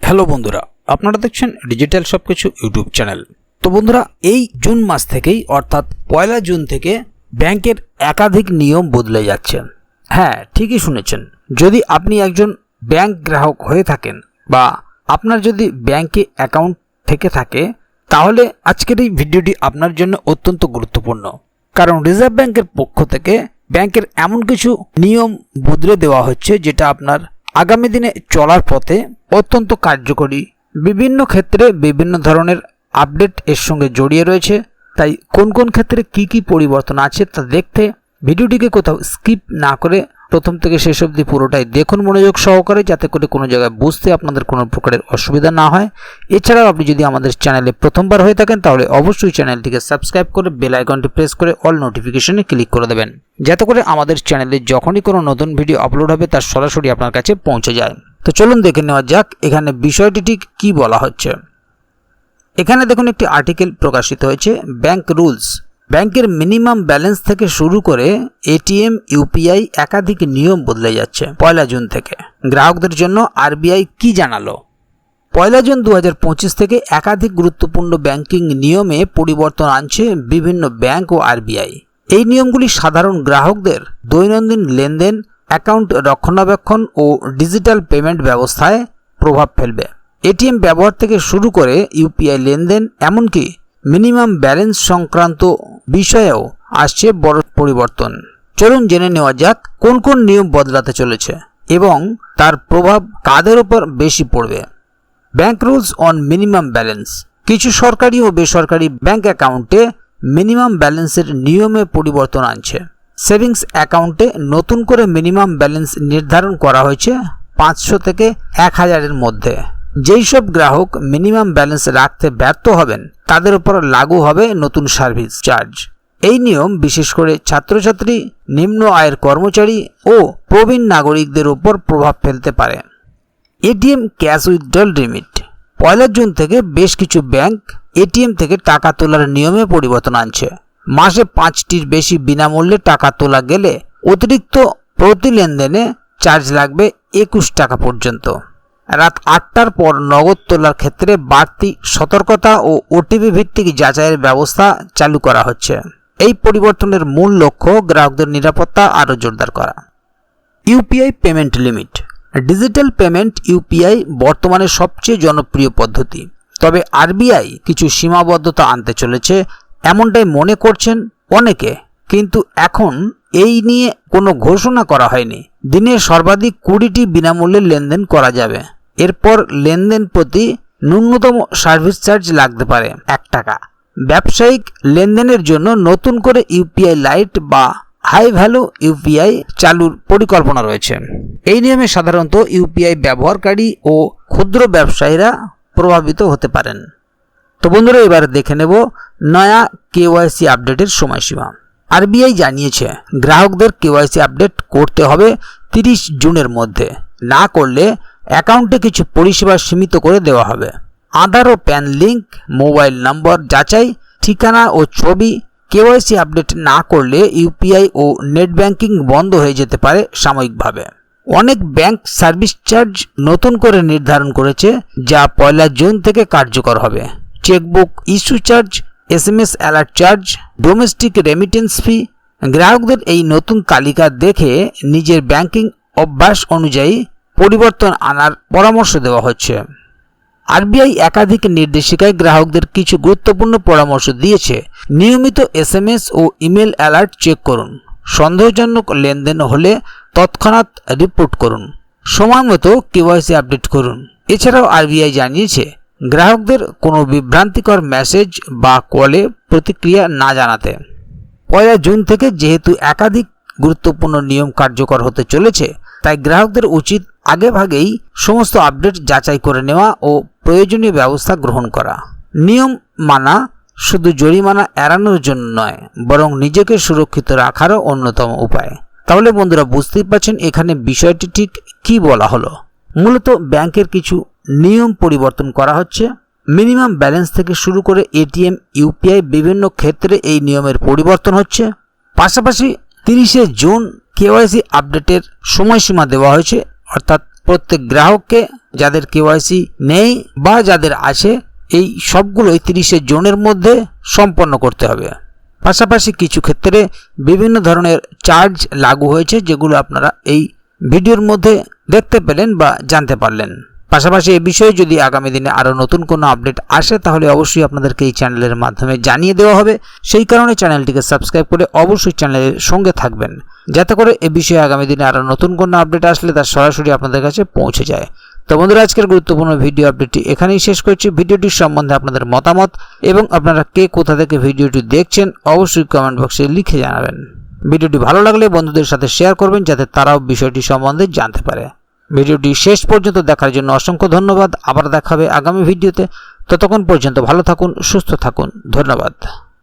Hello বন্ধুরা, আপনারা দেখছেন ডিজিটাল সবকিছু ইউটিউব চ্যানেল। তো বন্ধুরা, এই জুন মাস থেকেই অর্থাৎ 1 জুন থেকে ব্যাংকের একাধিক নিয়ম বদলে যাচ্ছে। হ্যাঁ, ঠিকই শুনেছেন। যদি আপনি একজন ব্যাংক গ্রাহক হয়ে থাকেন বা আপনার যদি ব্যাংকে অ্যাকাউন্ট থেকে থাকে, তাহলে আজকের এই ভিডিওটি আপনার জন্য অত্যন্ত গুরুত্বপূর্ণ। কারণ রিজার্ভ ব্যাংকের পক্ষ থেকে ব্যাংকের এমন কিছু নিয়ম বদলে দেওয়া হচ্ছে যেটা আপনার আগামী দিনে চলার পথে অত্যন্ত কার্যকরী। বিভিন্ন ক্ষেত্রে বিভিন্ন ধরনের আপডেট এর সঙ্গে জড়িয়ে রয়েছে। তাই কোন কোন ক্ষেত্রে কি কি পরিবর্তন আছে তা দেখতে ভিডিওটিকে কোথাও স্কিপ না করে প্রথম থেকে শেষ অবধি পুরোটাই দেখুন মনোযোগ সহকারে, যাতে করে কোনো জায়গায় বুঝতে আপনাদের কোনো প্রকারের অসুবিধা না হয়। এছাড়াও আপনি যদি আমাদের চ্যানেলে প্রথমবার হয়ে থাকেন তাহলে অবশ্যই চ্যানেলটিকে সাবস্ক্রাইব করে বেল আইকনটি প্রেস করে অল নোটিফিকেশনে ক্লিক করে দেবেন, যাতে করে আমাদের চ্যানেলে যখনই কোনো নতুন ভিডিও আপলোড হবে তার সরাসরি আপনার কাছে পৌঁছে যায়। তো চলুন দেখে নেওয়া যাক এখানে বিষয়টি ঠিক কী বলা হচ্ছে। এখানে দেখুন একটি আর্টিকেল প্রকাশিত হয়েছে, ব্যাংক রুলস। ব্যাংকের মিনিমাম ব্যালেন্স থেকে শুরু করে এটিএম, ইউপিআই একাধিক নিয়ম বদলে যাচ্ছে 1 জুন থেকে। গ্রাহকদের জন্য আরবিআই কি জানালো? 1 জুন 2025 থেকে একাধিক গুরুত্বপূর্ণ ব্যাংকিং নিয়মে পরিবর্তন আনছে বিভিন্ন ব্যাংক ও আরবিআই। এই নিয়মগুলি সাধারণ গ্রাহকদের দৈনন্দিন লেনদেন, অ্যাকাউন্ট রক্ষণাবেক্ষণ ও ডিজিটাল পেমেন্ট ব্যবস্থায় প্রভাব ফেলবে। এটিএম ব্যবহার থেকে শুরু করে ইউপিআই লেনদেন, এমনকি মিনিমাম ব্যালেন্স সংক্রান্ত বিষয়েও আসছে বড় পরিবর্তন। চলুন জেনে নেওয়া যাক কোন কোন নিয়ম বদলাতে চলেছে এবং তার প্রভাব কাদের উপর বেশি পড়বে। Bank rules on minimum balance. কিছু সরকারি ও বেসরকারি ব্যাংক অ্যাকাউন্টে মিনিমাম ব্যালেন্সের নিয়মে পরিবর্তন আনছে। সেভিংস অ্যাকাউন্টে নতুন করে মিনিমাম ব্যালেন্স নির্ধারণ করা হয়েছে 500 থেকে 1000-এর মধ্যে। যেই সব গ্রাহক মিনিমাম ব্যালেন্স রাখতে ব্যর্থ হবেন তাদের উপর লাগু হবে নতুন সার্ভিস চার্জ। এই নিয়ম বিশেষ করে ছাত্রছাত্রী, নিম্ন আয়ের কর্মচারী ও প্রবীণ নাগরিকদের উপর প্রভাব ফেলতে পারে। ATM cash withdrawal limit. 1 June থেকে বেশ কিছু ব্যাংক এটিএম থেকে টাকা তোলার নিয়মে পরিবর্তন আনছে। মাসে 5টির বেশি বিনামূল্যে টাকা তোলা গেলে অতিরিক্ত প্রতি লেনদেনে চার্জ লাগবে 21 টাকা পর্যন্ত। রাত 8টার পর নগদ তোলার ক্ষেত্রে বাড়তি সতর্কতা ও ওটিপি ভিত্তিক যাচাইয়ের ব্যবস্থা চালু করা হচ্ছে। এই পরিবর্তনের মূল লক্ষ্য গ্রাহকদের নিরাপত্তা আরও জোরদার করা। UPI payment limit. Digital payment UPI বর্তমানে সবচেয়ে জনপ্রিয় পদ্ধতি, তবে আরবিআই কিছু সীমাবদ্ধতা আনতে চলেছে এমনটাই মনে করছেন অনেকে, কিন্তু এখন এই নিয়ে কোনো ঘোষণা করা হয়নি। দিনে সর্বাধিক 20টি বিনামূল্যে লেনদেন করা যাবে। এরপর লেনদেন প্রতি ন্যূনতম সার্ভিস চার্জ লাগতে পারে 1 টাকা। ব্যবসায়িক লেনদেনের জন্য নতুন করে ইউপিআই লাইট বা হাই ভ্যালু ইউপিআই চালুর পরিকল্পনা রয়েছে। এই নিয়মে সাধারণত ইউপিআই ব্যবহারকারী ও ক্ষুদ্র ব্যবসায়ীরা প্রভাবিত হতে পারেন। তো বন্ধুরা, এবার দেখে নেব নয়া কেওয়াইসি আপডেটের সময়সীমা। আরবিআই জানিয়েছে গ্রাহকদের কেওয়াইসি আপডেট করতে হবে 30 জুনের মধ্যে। না করলে অ্যাকাউন্টে কিছু পরিষেবা সীমিত করে দেওয়া হবে। আধার ও প্যান লিঙ্ক, মোবাইল নম্বর যাচাই, ঠিকানা ও ছবি। কেওয়াইসি আপডেট না করলে ইউপিআই ও নেট ব্যাংকিং বন্ধ হয়ে যেতে পারে সাময়িকভাবে। অনেক ব্যাংক সার্ভিস চার্জ নতুন করে নির্ধারণ করেছে, যা 1 জুন থেকে কার্যকর হবে। Chequebook issue charge, SMS alert charge, domestic remittance fee. গ্রাহকদের এই নতুন তালিকা দেখে নিজের ব্যাংকিং অভ্যাস অনুযায়ী পরিবর্তন আনার পরামর্শ দেওয়া হচ্ছে। আরবিআই একাধিক নির্দেশিকায় গ্রাহকদের কিছু গুরুত্বপূর্ণ পরামর্শ দিয়েছে। নিয়মিত এসএমএস ও ইমেল অ্যালার্ট চেক করুন। সন্দেহজনক লেনদেন হলে তৎক্ষণাৎ রিপোর্ট করুন। সময়মতো কেওয়াইসি আপডেট করুন। এছাড়াও আরবিআই জানিয়েছে গ্রাহকদের কোনো বিভ্রান্তিকর মেসেজ বা কলে প্রতিক্রিয়া না জানাতে। 1 জুন থেকে যেহেতু একাধিক গুরুত্বপূর্ণ নিয়ম কার্যকর হতে চলেছে, তাই গ্রাহকদের উচিত আগেভাগেই সমস্ত আপডেট যাচাই করে নেওয়া ও প্রয়োজনীয় ব্যবস্থা গ্রহণ করা। নিয়ম মানা শুধু জরিমানা এড়ানোর জন্য নয়, বরং নিজেকে সুরক্ষিত রাখারও অন্যতম উপায়। তাহলে বন্ধুরা, বুঝতেই পারছেন এখানে বিষয়টি ঠিক কি বলা হলো। মূলত ব্যাংকের কিছু নিয়ম পরিবর্তন করা হচ্ছে। মিনিমাম ব্যালেন্স থেকে শুরু করে এটিএম, ইউপিআই বিভিন্ন ক্ষেত্রে এই নিয়মের পরিবর্তন হচ্ছে। পাশাপাশি 30 জুন কেওয়াইসি আপডেটের সময়সীমা দেওয়া হয়েছে, অর্থাৎ প্রত্যেক গ্রাহককে যাদের কেওয়াইসি নেই বা যাদের আছে এই সবগুলোই 30 জনের মধ্যে সম্পন্ন করতে হবে। পাশাপাশি কিছু ক্ষেত্রে বিভিন্ন ধরনের চার্জ লাগু হয়েছে, যেগুলো আপনারা এই ভিডিওর মধ্যে দেখতে পেলেন বা জানতে পারলেন। পাশাপাশি এই বিষয়ে যদি আগামী দিনে আরও নতুন কোনো আপডেট আসে তাহলে অবশ্যই আপনাদেরকে এই চ্যানেলের মাধ্যমে জানিয়ে দেওয়া হবে। সেই কারণে চ্যানেলটিকে সাবস্ক্রাইব করে অবশ্যই চ্যানেলের সঙ্গে থাকবেন, যাতে করে এই বিষয়ে আগামী দিনে আরও নতুন কোনো আপডেট আসলে তার সরাসরি আপনাদের কাছে পৌঁছে যায়। তো বন্ধুরা, আজকের গুরুত্বপূর্ণ ভিডিও আপডেটটি এখানেই শেষ করছি। ভিডিওটির সম্বন্ধে আপনাদের মতামত এবং আপনারা কে কোথা থেকে ভিডিওটি দেখছেন অবশ্যই কমেন্ট বক্সে লিখে জানাবেন। ভিডিওটি ভালো লাগলে বন্ধুদের সাথে শেয়ার করবেন, যাতে তারাও বিষয়টি সম্বন্ধে জানতে পারে। ভিডিওটি শেষ পর্যন্ত দেখার জন্য অসংখ্য ধন্যবাদ। আবার দেখা হবে আগামী ভিডিওতে। ততক্ষণ পর্যন্ত ভালো থাকুন, সুস্থ থাকুন। ধন্যবাদ।